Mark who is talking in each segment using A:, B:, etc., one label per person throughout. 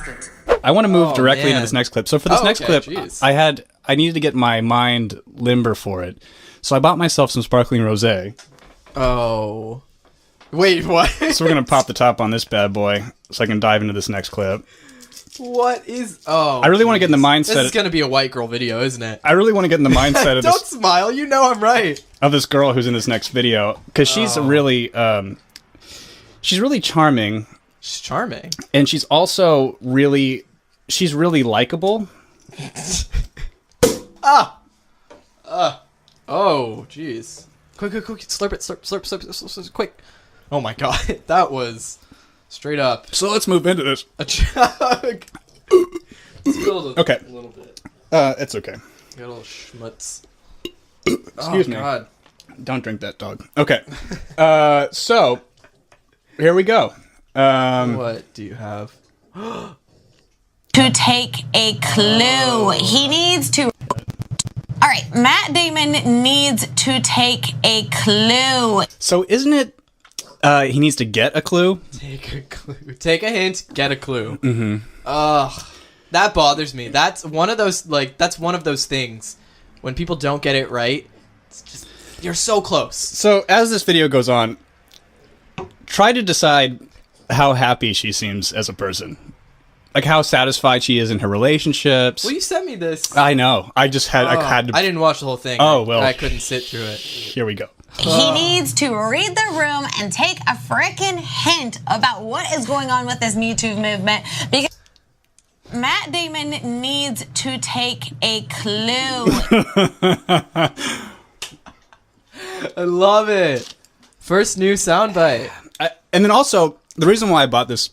A: bastard.
B: I want to move directly into this next clip. So for this next clip,
C: geez.
B: I needed to get my mind limber for it. So I bought myself some sparkling rosé.
C: Oh. Wait, what?
B: So we're going to pop the top on this bad boy so I can dive into this next clip.
C: What is... Oh,
B: I really want to get in the mindset...
C: This is going to be a white girl video, isn't it?
B: I really want to get in the mindset of
C: Don't
B: this...
C: smile, you know I'm right.
B: Of this girl who's in this next video. Because she's really... she's really charming.
C: She's charming.
B: And she's also really... She's really likable.
C: Oh, jeez. Quick, slurp it, slurp, quick. Oh my god, that was straight up.
B: So let's move into this.
C: A chug. Spilled
B: Okay.
C: a little bit.
B: It's okay.
C: Got a little schmutz.
B: Excuse me.
C: God.
B: Don't drink that, dog. Okay. So, here we go.
C: What do you have?
D: To take a clue. He needs to... All right, Matt Damon needs to take a clue.
B: So isn't it he needs to get a clue?
C: Take a clue. Take a hint, get a clue. Mm-hmm. That bothers me. That's one of those, that's one of those things. When people don't get it right, it's just, you're so close.
B: So as this video goes on, try to decide how happy she seems as a person. Like how satisfied she is in her relationships.
C: Well, you sent me this.
B: I know. I just had I had to...
C: I didn't watch the whole thing.
B: Oh, well.
C: I couldn't sit through it.
B: Here we go.
D: He needs to read the room and take a frickin' hint about what is going on with this Me Too movement. Because Matt Damon needs to take a clue.
C: I love it. First new soundbite.
B: And then also, the reason why I bought this...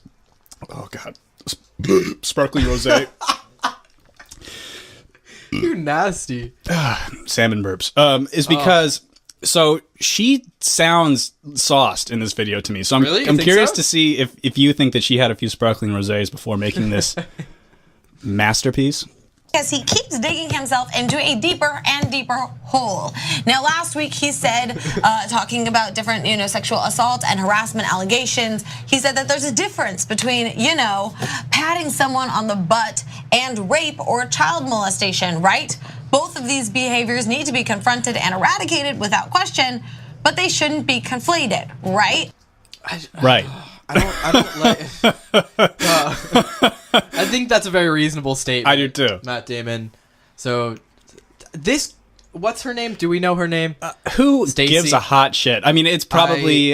B: Oh, God. Sparkling rosé.
C: You're nasty.
B: Salmon burps. Is because so she sounds sauced in this video to me. So I'm curious to see if you think that she had a few sparkling rosés before making this masterpiece.
D: Because he keeps digging himself into a deeper and deeper hole. Now, last week he said, talking about different, sexual assault and harassment allegations, he said that there's a difference between, patting someone on the butt and rape or child molestation, right? Both of these behaviors need to be confronted and eradicated without question, but they shouldn't be conflated, right?
B: Right.
C: I don't like... I think that's a very reasonable statement.
B: I do too.
C: Matt Damon. So, what's her name? Do we know her name?
B: Who
C: Stacey?
B: gives a hot shit? I mean, it's probably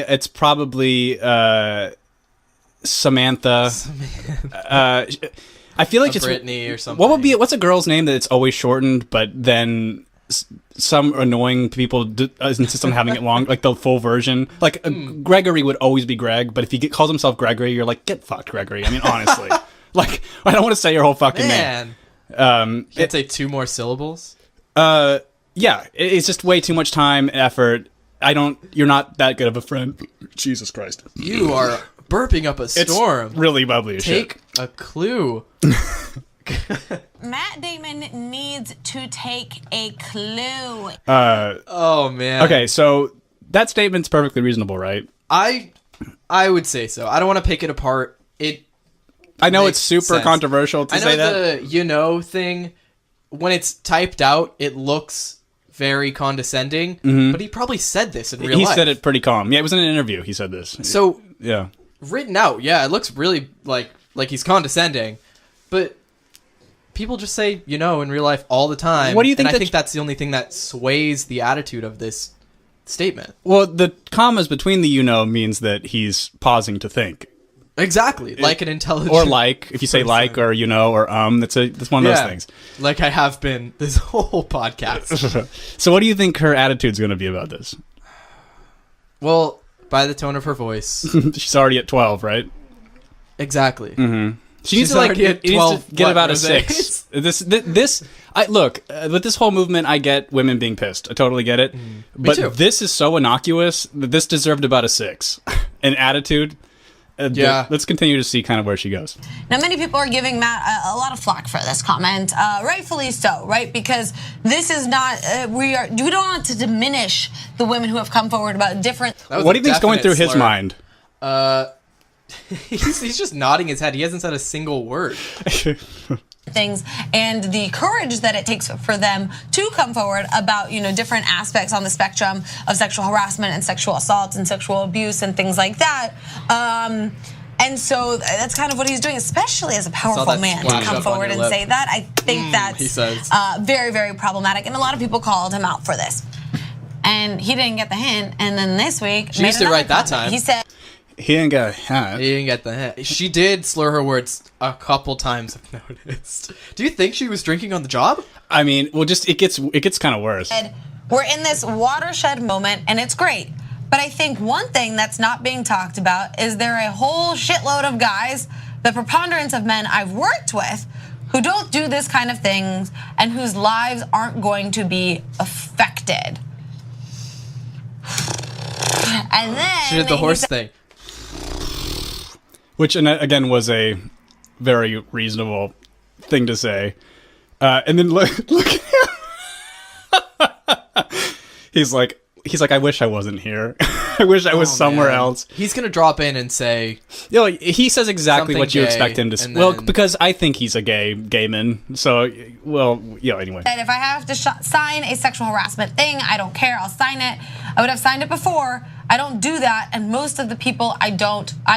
B: Samantha. I feel like it's
C: Brittany or something.
B: What's a girl's name that's always shortened, but then some annoying people insist on having it long, like the full version. Like Gregory would always be Greg, but if he calls himself Gregory, you're like, get fucked, Gregory. I mean, honestly, like I don't want to say your whole fucking name.
C: Can't say two more syllables.
B: Yeah, it's just way too much time and effort. You're not that good of a friend. Jesus Christ.
C: You are burping up a storm.
B: It's really bubbly as shit.
C: Take a clue.
D: Matt Damon needs to take a clue.
C: Oh man.
B: Okay, so that statement's perfectly reasonable, right?
C: I would say so. I don't want to pick it apart.
B: I know it's super controversial to say that.
C: I know the thing, when it's typed out, it looks very condescending, but he probably said this in real life.
B: He said it pretty calm. Yeah, it was in an interview. He said this.
C: So,
B: yeah.
C: Written out, yeah, it looks really like he's condescending, but people just say, in real life all the time.
B: What do you think?
C: And I think that's the only thing that sways the attitude of this statement.
B: Well, the commas between the means that he's pausing to think.
C: Exactly, like an intelligent...
B: Or if you say person. Like, or or that's one of those things.
C: Like I have been this whole podcast.
B: So what do you think her attitude's going to be about this?
C: Well, by the tone of her voice.
B: She's already at 12, right?
C: Exactly.
B: Mm-hmm. She needs to get about a 6. Look, with this whole movement, I get women being pissed. I totally get it. But this is so innocuous that this deserved about a 6. An attitude... let's continue to see kind of where she goes.
D: Now, many people are giving Matt a lot of flack for this comment, rightfully so, right? Because this is not we don't want to diminish the women who have come forward about different.
B: What do you think's going through his mind?
C: He's just nodding his head. He hasn't said a single word.
D: Things and the courage that it takes for them to come forward about, different aspects on the spectrum of sexual harassment and sexual assault and sexual abuse and things like that. And so that's kind of what he's doing, especially as a powerful man to come forward and say that. I think that's very, very problematic. And a lot of people called him out for this. And he didn't get the hint. And then this week,
C: she used it right that time.
D: He said
B: he didn't get a hint.
C: He didn't get the hint. She did slur her words a couple times, I've noticed. Do you think she was drinking on the job?
B: I mean, well, just it gets kind of worse.
D: We're in this watershed moment, and it's great. But I think one thing that's not being talked about is there are a whole shitload of guys, the preponderance of men I've worked with, who don't do this kind of things and whose lives aren't going to be affected. And then
C: she did the horse thing.
B: Which, again, was a very reasonable thing to say. And then look at him. He's like, I wish I wasn't here. I wish I was somewhere else.
C: He's going to drop in and say...
B: he says exactly what you expect him to say. Well, because I think he's a gay man. So, anyway.
D: If I have to sign a sexual harassment thing, I don't care. I'll sign it. I would have signed it before. I don't do that. And most of the people I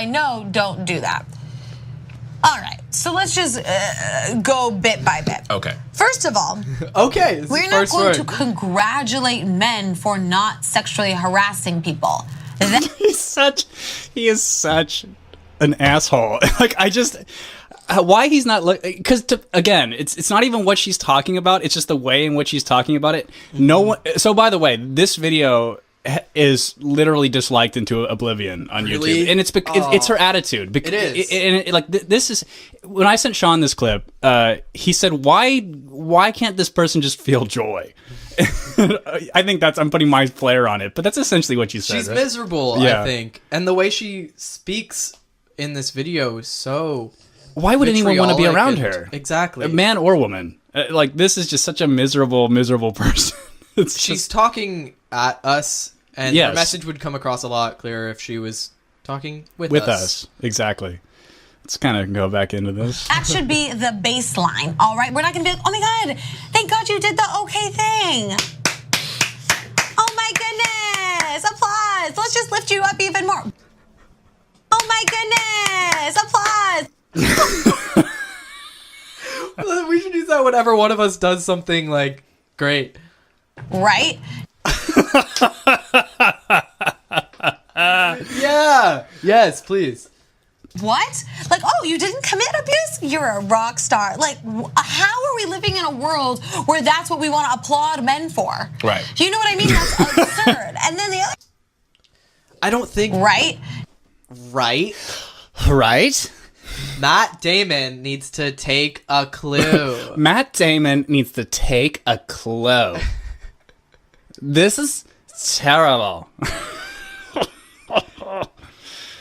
D: know don't do that. All right. So let's just go bit by bit.
B: Okay.
D: First of all, we're not going to congratulate men for not sexually harassing people.
B: He is such an asshole. Why he's not because again, it's not even what she's talking about. It's just the way in which she's talking about it. No one. So by the way, this video is literally disliked into oblivion on YouTube, and it's her attitude.
C: It is,
B: this is when I sent Sean this clip. He said, "Why can't this person just feel joy?" I think I'm putting my flair on it, but that's essentially what you said.
C: She's miserable, I think, and the way she speaks in this video is so.
B: Why would anyone want to be around her?
C: Exactly,
B: man or woman. This is just such a miserable person.
C: She's talking at us, and her message would come across a lot clearer if she was talking with us. Exactly.
B: Let's kind of go back into this.
D: That should be the baseline, all right? We're not going to be like, oh my God, thank God you did the okay thing. Oh my goodness, applause. Let's just lift you up even more. Oh my goodness, applause.
C: We should use that whenever one of us does something great.
D: Right?
C: Yeah. Yes, please.
D: What? You didn't commit abuse? You're a rock star. How are we living in a world where that's what we want to applaud men for?
B: Right.
D: You know what I mean? That's absurd. And then the other...
C: I don't think...
D: Right?
C: Matt Damon needs to take a clue.
B: Matt Damon needs to take a clue. This is terrible.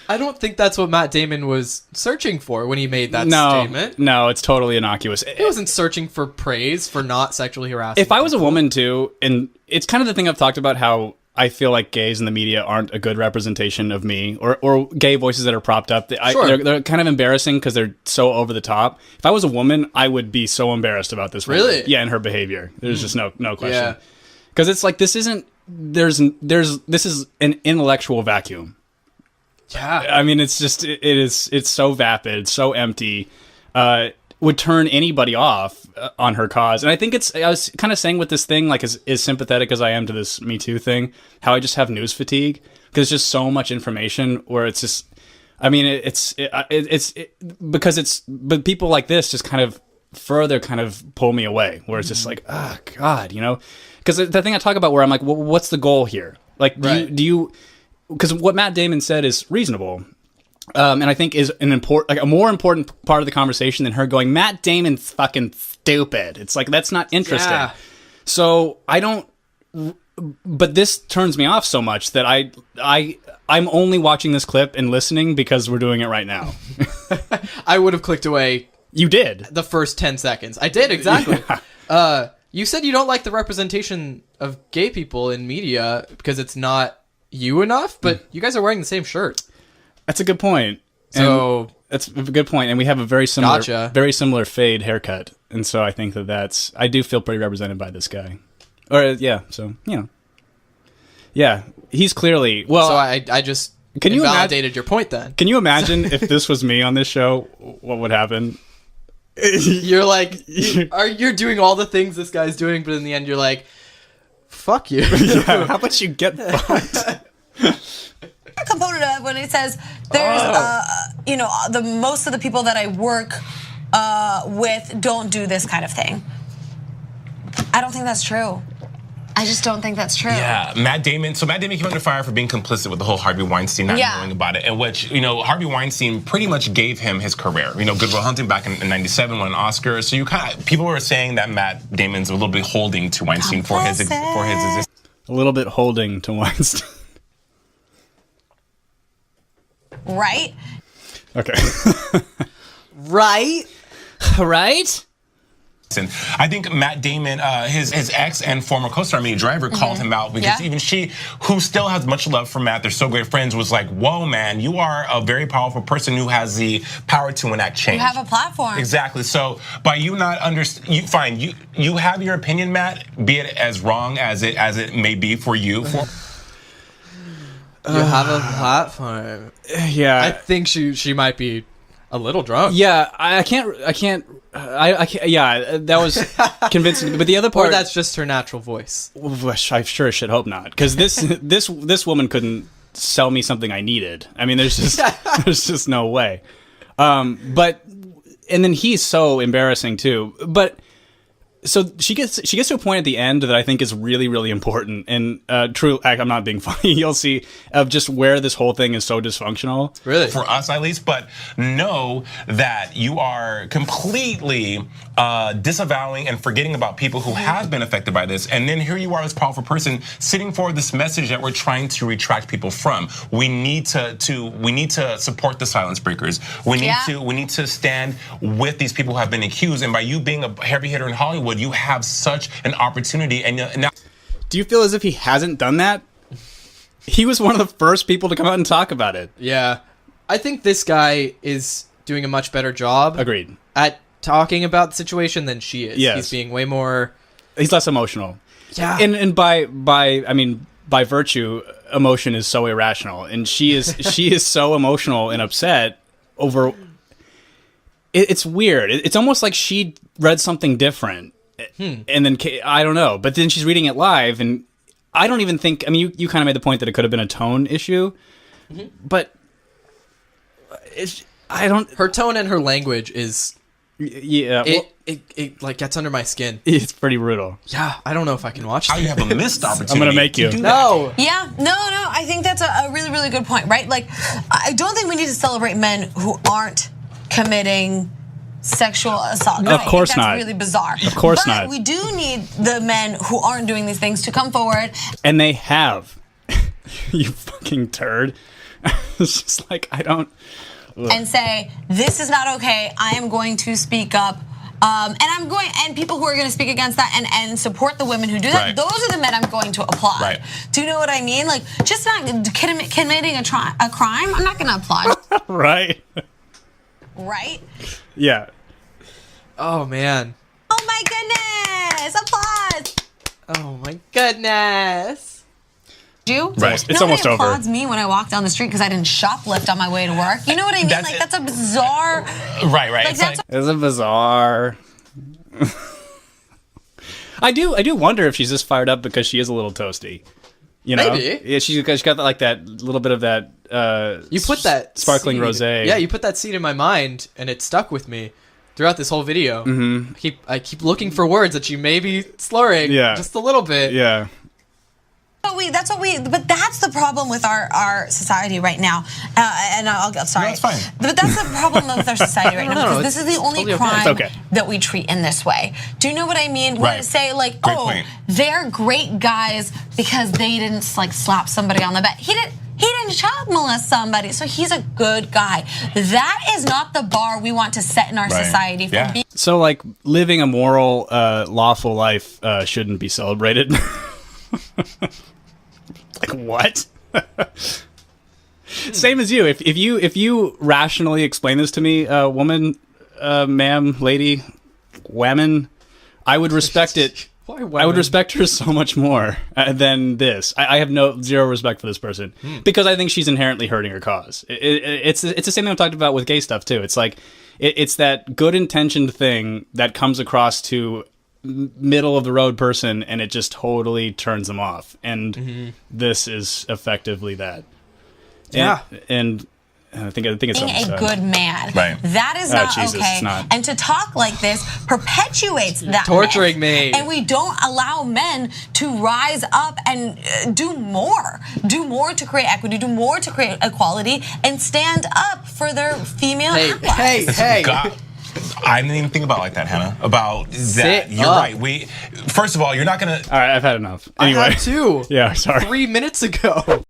C: I don't think that's what Matt Damon was searching for when he made that statement.
B: No, it's totally innocuous.
C: He wasn't searching for praise for not sexually harassing
B: If I was a woman too, and it's kind of the thing I've talked about, how I feel like gays in the media aren't a good representation of me, or gay voices that are propped up. They're kind of embarrassing because they're so over the top. If I was a woman, I would be so embarrassed about this woman.
C: Really?
B: Yeah, and her behavior. There's just no question. Because it's this is an intellectual vacuum.
C: Yeah.
B: I mean, it's so vapid, so empty, would turn anybody off on her cause. And I think I was kind of saying with this thing, as sympathetic as I am to this Me Too thing, how I just have news fatigue, because it's just so much information where it's just, I mean, but people like this just kind of further kind of pull me away, where it's just God, because the thing I talk about where I'm like, well, what's the goal here? Do you because what Matt Damon said is reasonable, and I think is a more important part of the conversation than her going, Matt Damon's fucking stupid. It's that's not interesting. Yeah. So I don't. But this turns me off so much that I'm only watching this clip and listening because we're doing it right now.
C: I would have clicked away.
B: You did
C: the first 10 seconds. I did exactly. Yeah. You said you don't like the representation of gay people in media because it's not you enough, but you guys are wearing the same shirt.
B: That's a good point.
C: So
B: that's a good point. And we have a very similar,
C: Gotcha.
B: very similar fade haircut. And so I think that's, I do feel pretty represented by this guy. Or, yeah, so, you know. Yeah, he's clearly, well.
C: So I just invalidated your point then.
B: Can you imagine if this was me on this show, what would happen?
C: You're like, you're doing all the things this guy's doing, but in the end you're like, fuck you.
B: Yeah, how about you get fucked?
D: Component of when it says there's the most of the people that I work with don't do this kind of thing. I don't think that's true. I just don't think that's true.
A: Yeah, Matt Damon. So Matt Damon came under fire for being complicit with the whole Harvey Weinstein, not knowing about it, in which, Harvey Weinstein pretty much gave him his career. Good Will Hunting back in '97 won an Oscar. So people were saying that Matt Damon's a little bit holding to Weinstein for his existence.
B: A little bit holding to Weinstein.
D: Right?
B: Okay.
C: Right?
B: Right?
A: And I think Matt Damon, his ex and former co-star Minnie Driver called him out because even she, who still has much love for Matt, they're so great friends, was like, whoa, man, you are a very powerful person who has the power to enact change.
D: You have a platform.
A: Exactly. So by you not understand, you have your opinion, Matt, be it as wrong as it may be for you.
C: You have a platform.
B: Yeah.
C: I think she might be a little drunk.
B: Yeah, I can't. Yeah, that was convincing. But the other part,
C: Or that's just her natural voice.
B: I sure should hope not, because this woman couldn't sell me something I needed. I mean, there's just no way. But and then he's so embarrassing too. But so she gets to a point at the end that I think is really, really important. And true, I'm not being funny. You'll see of just where this whole thing is so dysfunctional.
C: Really?
A: For us, at least. But know that you are completely disavowing and forgetting about people who have been affected by this. And then here you are, this powerful person, sitting for this message that we're trying to retract people from. We need to support the silence breakers. We need to stand with these people who have been accused. And by you being a heavy hitter in Hollywood, you have such an opportunity. And now,
B: do you feel as if he hasn't done that? He was one of the first people to come out and talk about it.
C: Yeah. I think this guy is doing a much better job.
B: Agreed.
C: At talking about the situation than she is.
B: Yes.
C: He's being way more.
B: He's less emotional.
C: Yeah.
B: And by virtue, emotion is so irrational, and she is so emotional and upset over. It's weird. It's almost like she read something different, and then I don't know. But then she's reading it live, and I don't even think. I mean, you kind of made the point that it could have been a tone issue, but I don't.
C: Her tone and her language is.
B: Yeah,
C: it like gets under my skin.
B: It's pretty brutal.
C: Yeah, I don't know if I can watch
A: how
C: that.
A: you have a missed opportunity.
B: I'm gonna make you.
A: to do
C: No.
D: Yeah, no. I think that's a really, really good point, right? Like, I don't think we need to celebrate men who aren't committing sexual assault.
B: Of course not.
D: That's really bizarre.
B: Of course
D: but
B: not.
D: We do need the men who aren't doing these things to come forward.
B: And they have. You fucking turd. It's just like, I don't.
D: And say, this is not okay. I am going to speak up. And people who are going to speak against that and support the women who do that,
A: Right.
D: those are the men I'm going to applaud.
A: Right.
D: Do you know what I mean? Like, just not committing a crime, I'm not going to applaud.
B: Right.
D: Right?
B: Yeah.
C: Oh man.
D: Oh my goodness! Applause!
C: Oh my goodness.
D: You?
B: Right. It's
D: Nobody
B: almost over.
D: applauds me when I walk down the street because I didn't shoplift on my way to work. You know what I mean?
A: That's
D: Like,
A: it.
D: that's a bizarre.
A: Right.
D: Like,
A: It's
D: that's
A: like,
B: It's a bizarre. I do wonder if she's just fired up because she is a little toasty. You know?
C: Maybe.
B: Yeah, she's got that little bit of that.
C: You put that
B: sparkling
C: seed-
B: rosé.
C: Yeah, you put that seed in my mind, and it stuck with me throughout this whole video. Mm-hmm. I keep looking for words that you may be slurring, just a little bit.
B: Yeah.
D: But that's the problem with our society right now. Sorry.
A: No, it's fine.
D: But that's the problem with our society right now
C: No,
D: because this is the only
C: totally okay.
D: crime
B: It's okay.
D: that we treat in this way. Do you know what I mean? We
A: Right.
D: say like,
A: Great point.
D: they're great guys because they didn't like slap somebody on the back. He didn't child molest somebody, so he's a good guy. That is not the bar we want to set in our
A: Right.
D: society for
A: Yeah.
D: being.
B: So, like, living a moral, lawful life shouldn't be celebrated. Like, what? Same as you. If you rationally explain this to me, woman, ma'am, lady, woman, I would respect it. I would respect her so much more than this. I have zero respect for this person because I think she's inherently hurting her cause. It's the same thing I'm talking about with gay stuff too. It's like it's that good intentioned thing that comes across to middle of the road person and it just totally turns them off. And this is effectively that.
C: Yeah.
B: And I think it's
D: being a good man.
A: Right.
D: That is not
B: Jesus,
D: okay.
B: it's not.
D: And to talk like this perpetuates that
C: torturing
D: myth.
C: me.
D: And we don't allow men to rise up and do more to create equity, do more to create equality, and stand up for their female allies.
C: Hey.
A: God. I didn't even think about it like that, Hannah. About that.
C: Sit
A: You're
C: up.
A: right. First of all, you're not gonna.
B: All right, I've had enough. Anyway.
C: I have 2.
B: Yeah, sorry.
C: 3 minutes ago.